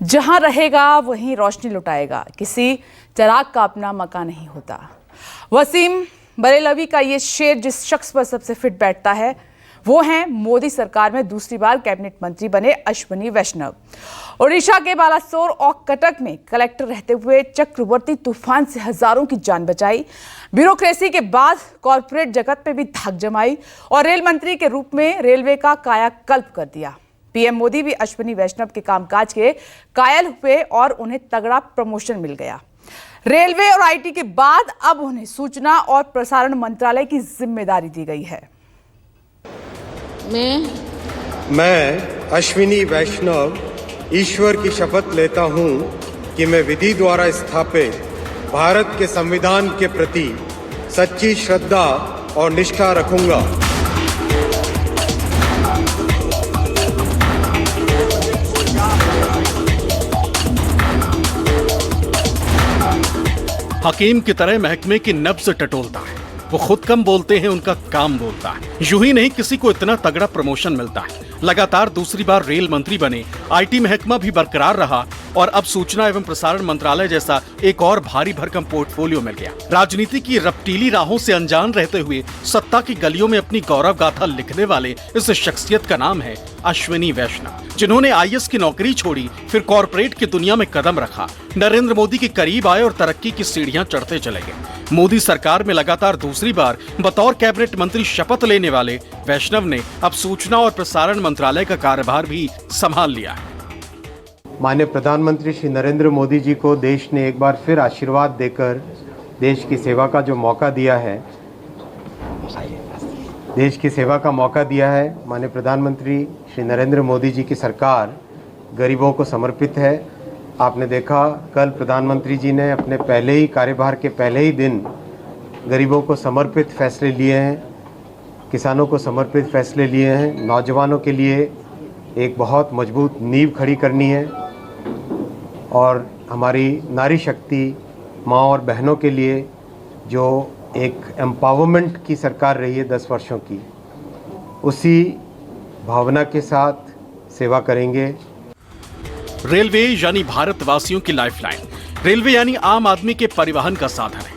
जहां रहेगा वहीं रोशनी लुटाएगा, किसी चिराग का अपना मकान नहीं होता। वसीम बरेलवी का ये शेर जिस शख्स पर सबसे फिट बैठता है वो हैं मोदी सरकार में दूसरी बार कैबिनेट मंत्री बने अश्विनी वैष्णव। ओडिशा के बालासोर और कटक में कलेक्टर रहते हुए चक्रवर्ती तूफान से हजारों की जान बचाई, ब्यूरोक्रेसी के बाद कॉरपोरेट जगत में भी धाक जमाई और रेल मंत्री के रूप में रेलवे का कायाकल्प कर दिया। पीएम मोदी भी अश्विनी वैष्णव के कामकाज के कायल हुए और उन्हें तगड़ा प्रमोशन मिल गया। रेलवे और आईटी के बाद अब उन्हें सूचना और प्रसारण मंत्रालय की जिम्मेदारी दी गई है। मैं अश्विनी वैष्णव ईश्वर की शपथ लेता हूं कि मैं विधि द्वारा स्थापित भारत के संविधान के प्रति सच्ची श्रद्धा और निष्ठा रखूंगा। हकीम की तरह महकमे की नब्ज टटोलता है। वो खुद कम बोलते हैं, उनका काम बोलता है। यूं ही नहीं किसी को इतना तगड़ा प्रमोशन मिलता है। लगातार दूसरी बार रेल मंत्री बने, आईटी महकमा भी बरकरार रहा और अब सूचना एवं प्रसारण मंत्रालय जैसा एक और भारी भरकम पोर्टफोलियो मिल गया। राजनीति की रपटीली राहों से अनजान रहते हुए सत्ता की गलियों में अपनी गौरव गाथा लिखने वाले इस शख्सियत का नाम है अश्विनी वैष्णव, जिन्होंने आईएएस की नौकरी छोड़ी, फिर कॉर्पोरेट की दुनिया में कदम रखा, नरेंद्र मोदी के करीब आए और तरक्की की सीढ़ियां चढ़ते चले गए। मोदी सरकार में लगातार दूसरी बार बतौर कैबिनेट मंत्री शपथ लेने वाले वैष्णव ने अब सूचना और प्रसारण मंत्रालय का कार्यभार भी संभाल लिया है। माननीय प्रधानमंत्री श्री नरेंद्र मोदी जी को देश ने एक बार फिर आशीर्वाद देकर देश की सेवा का जो मौका दिया है, माननीय प्रधानमंत्री श्री नरेंद्र मोदी जी की सरकार गरीबों को समर्पित है। आपने देखा कल प्रधानमंत्री जी ने अपने पहले ही कार्यभार के पहले ही दिन गरीबों को समर्पित फैसले लिए हैं, किसानों को समर्पित फैसले लिए हैं, नौजवानों के लिए एक बहुत मजबूत नींव खड़ी करनी है और हमारी नारी शक्ति माँ और बहनों के लिए जो एक एम्पावरमेंट की सरकार रही है 10 वर्षों की, उसी भावना के साथ सेवा करेंगे। रेलवे यानी भारतवासियों की लाइफलाइन, रेलवे यानी आम आदमी के परिवहन का साधन है,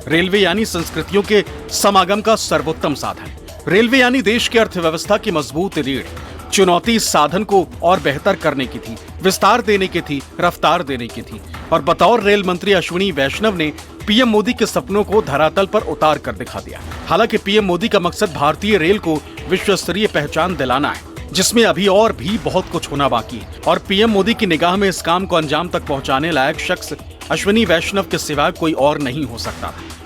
रेलवे यानी संस्कृतियों के समागम का सर्वोत्तम साधन, रेलवे यानी देश की अर्थव्यवस्था की मजबूत रीढ़। चुनौती इस साधन को और बेहतर करने की थी, विस्तार देने की थी, रफ्तार देने की थी और बतौर रेल मंत्री अश्विनी वैष्णव ने पीएम मोदी के सपनों को धरातल पर उतार कर दिखा दिया। हालांकि पीएम मोदी का मकसद भारतीय रेल को विश्व स्तरीय पहचान दिलाना है, जिसमें अभी और भी बहुत कुछ होना बाकी है और पीएम मोदी की निगाह में इस काम को अंजाम तक पहुंचाने लायक शख्स अश्विनी वैष्णव के सिवा कोई और नहीं हो सकता था।